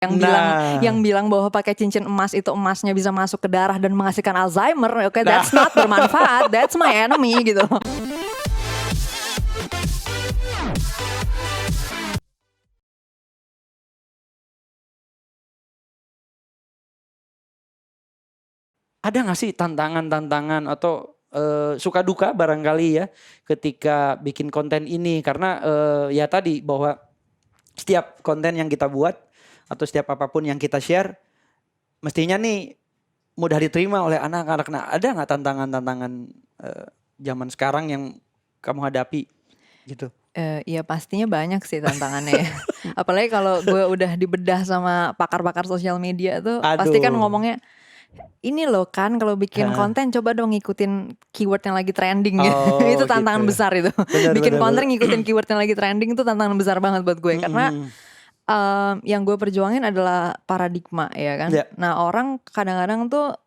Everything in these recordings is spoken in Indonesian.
yang bilang bahwa pakai cincin emas itu emasnya bisa masuk ke darah dan menghasilkan Alzheimer. Oke, that's not bermanfaat. That's my enemy gitu. Ada nggak sih tantangan-tantangan atau suka duka barangkali ya ketika bikin konten ini? Karena ya tadi bahwa setiap konten yang kita buat atau setiap apapun yang kita share mestinya nih mudah diterima oleh anak-anak. Nah, ada nggak tantangan-tantangan zaman sekarang yang kamu hadapi gitu? Iya pastinya banyak sih tantangannya ya. Apalagi kalau gue udah dibedah sama pakar-pakar sosial media tuh pasti kan ngomongnya ini loh kan kalau bikin konten coba dong ngikutin keyword yang lagi trending gitu. Itu tantangan besar itu. Bikin konten ngikutin keyword yang lagi trending itu tantangan besar banget buat gue. Karena yang gue perjuangin adalah paradigma ya kan. Nah orang kadang-kadang tuh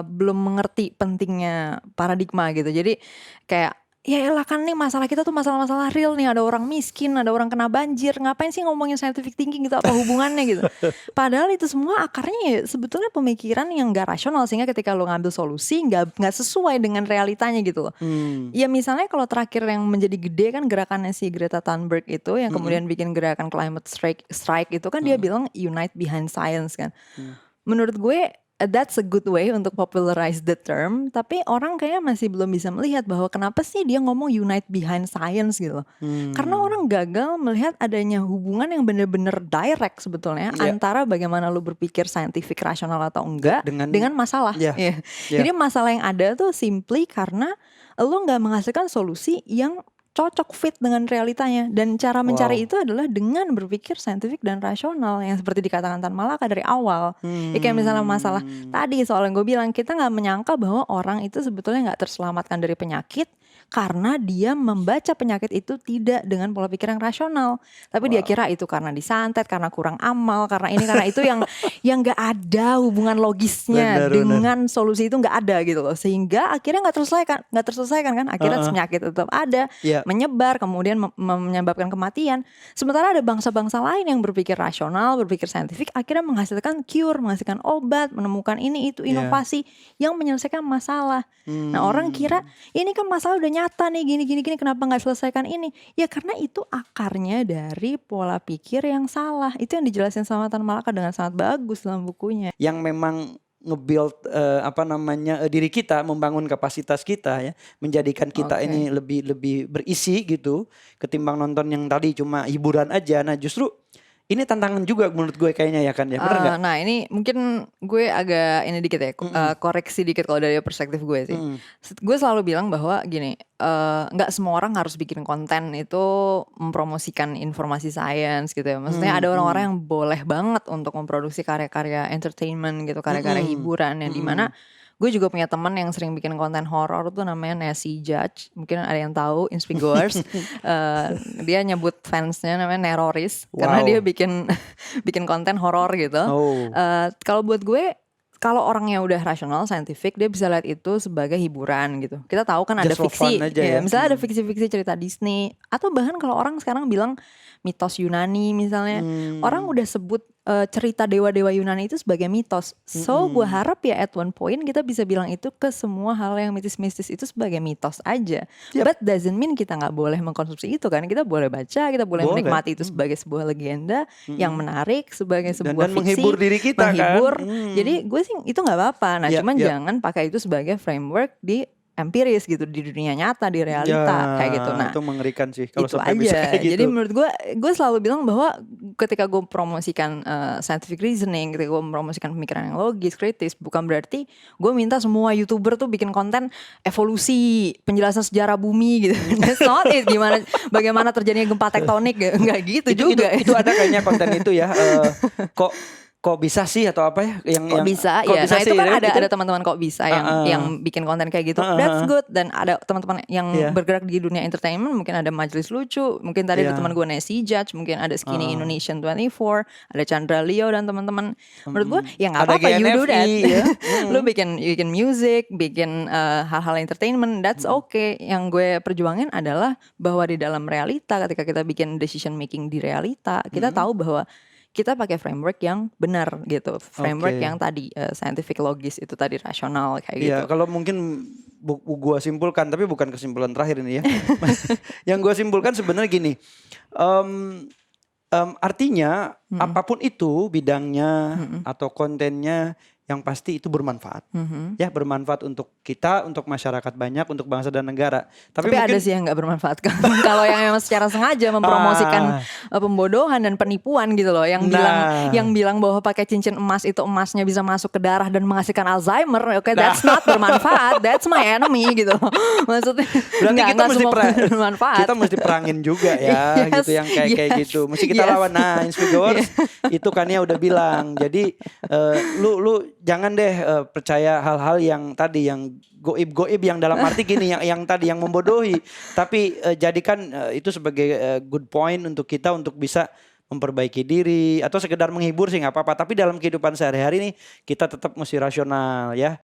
belum mengerti pentingnya paradigma gitu. Jadi kayak ya elah kan nih masalah kita tuh masalah-masalah real nih. Ada orang miskin, ada orang kena banjir. Ngapain sih ngomongin scientific thinking gitu, apa hubungannya gitu. Padahal itu semua akarnya ya sebetulnya pemikiran yang gak rasional. Sehingga ketika lo ngambil solusi gak sesuai dengan realitanya gitu loh. Ya misalnya kalau terakhir yang menjadi gede kan gerakannya si Greta Thunberg itu. Yang kemudian bikin gerakan climate strike itu kan dia bilang unite behind science kan. Menurut gue that's a good way untuk popularize the term. Tapi orang kayaknya masih belum bisa melihat bahwa kenapa sih dia ngomong unite behind science gitu. Karena orang gagal melihat adanya hubungan yang benar-benar direct sebetulnya antara bagaimana lu berpikir scientific rasional atau enggak dengan masalah. Jadi masalah yang ada tuh simply karena lu gak menghasilkan solusi yang cocok fit dengan realitanya. Dan cara mencari itu adalah dengan berpikir saintifik dan rasional. Yang seperti dikatakan Tan Malaka dari awal. Ya kayak misalnya masalah tadi soal yang gue bilang, kita gak menyangka bahwa orang itu sebetulnya gak terselamatkan dari penyakit karena dia membaca penyakit itu tidak dengan pola pikir yang rasional. Tapi dia kira itu karena disantet, karena kurang amal, karena ini, karena itu yang gak ada hubungan logisnya dengan solusi itu gak ada gitu loh. Sehingga akhirnya gak terselesaikan kan. Akhirnya penyakit tetap ada, menyebar, kemudian menyebabkan kematian. Sementara ada bangsa-bangsa lain yang berpikir rasional, berpikir saintifik, akhirnya menghasilkan cure, menghasilkan obat, menemukan ini, itu, inovasi yang menyelesaikan masalah. Nah orang kira ini kan masalah udah nyata nih gini kenapa nggak selesaikan ini? Ya karena itu akarnya dari pola pikir yang salah. Itu yang dijelasin sama Tan Malaka dengan sangat bagus dalam bukunya. Yang memang nge-build diri kita, membangun kapasitas kita ya, menjadikan kita ini lebih berisi gitu ketimbang nonton yang tadi cuma hiburan aja. Nah justru ini tantangan juga menurut gue kayaknya ya kan ya, benar nggak? Nah ini mungkin gue agak ini dikit ya, koreksi dikit kalau dari perspektif gue sih. Gue selalu bilang bahwa gini, nggak semua orang harus bikin konten itu mempromosikan informasi sains gitu ya. Maksudnya ada orang-orang yang boleh banget untuk memproduksi karya-karya entertainment gitu, karya-karya hiburan yang dimana gue juga punya teman yang sering bikin konten horor tuh namanya Nancy Judge. Mungkin ada yang tahu, Inspigoers. Dia nyebut fansnya namanya Neroris. Karena dia bikin konten horor gitu. Kalau buat gue, kalau orangnya udah rasional, saintifik, dia bisa lihat itu sebagai hiburan gitu. Kita tahu kan ada fiksi, misalnya ada fiksi-fiksi cerita Disney. Atau bahkan kalau orang sekarang bilang mitos Yunani misalnya. Orang udah sebut cerita dewa-dewa Yunani itu sebagai mitos. So gue harap ya at one point kita bisa bilang itu ke semua hal yang mistis-mistis itu sebagai mitos aja. But doesn't mean kita gak boleh mengkonsumsi itu kan. Kita boleh baca, kita boleh menikmati itu sebagai sebuah legenda yang menarik, sebagai sebuah fiksi, menghibur diri kita kan. Jadi gue sih itu gak apa-apa. Nah cuman jangan pakai itu sebagai framework di empiris gitu, di dunia nyata, di realita kayak gitu. Nah itu mengerikan sih kalau itu sampai aja. bisa kayak gitu. Jadi menurut gue selalu bilang bahwa ketika gue promosikan scientific reasoning, ketika gue promosikan pemikiran yang logis, kritis, bukan berarti gue minta semua YouTuber tuh bikin konten evolusi, penjelasan sejarah bumi gitu. That's not it. Bagaimana terjadinya gempa tektonik, nggak gitu juga. Itu ada kayaknya konten itu ya. Kok bisa sih atau apa ya yang bisa ya. Nah itu kan ada teman-teman kok bisa yang bikin konten kayak gitu. That's good. Dan ada teman-teman yang bergerak di dunia entertainment, mungkin ada Majelis Lucu, mungkin tadi ada teman gue Nancy Judge, mungkin ada Skinny Indonesian 24, ada Chandra Leo dan teman-teman. Menurut gue ya nggak apa-apa, you do that. Lu bikin music, bikin hal-hal entertainment, that's okay. Yang gue perjuangin adalah bahwa di dalam realita, ketika kita bikin decision making di realita, kita tahu bahwa kita pakai framework yang benar gitu, framework Oke. yang tadi scientific logis itu tadi, rasional kayak Iya, gitu. kalau mungkin gua simpulkan, tapi bukan kesimpulan terakhir ini ya. Yang gua simpulkan sebenarnya gini, artinya apapun itu bidangnya atau kontennya, yang pasti itu bermanfaat. Ya, bermanfaat untuk kita, untuk masyarakat banyak, untuk bangsa dan negara. Tapi ada sih yang nggak bermanfaat kan. Kalau yang memang secara sengaja mempromosikan pembodohan dan penipuan gitu loh, yang bilang bahwa pakai cincin emas itu emasnya bisa masuk ke darah dan menghasilkan Alzheimer. Oke, that's not bermanfaat. That's my enemy gitu. Maksudnya berarti kita mesti bermanfaat. Kita mesti perangin juga ya, gitu yang kayak gitu. Mesti kita lawan. Nah, Inspigawars itu kan ya udah bilang. Jadi lu jangan deh percaya hal-hal yang tadi, yang goib-goib, yang dalam arti gini, yang tadi yang membodohi. Tapi jadikan itu sebagai good point untuk kita untuk bisa memperbaiki diri, atau sekedar menghibur sih nggak apa-apa. Tapi dalam kehidupan sehari-hari nih kita tetap mesti rasional ya.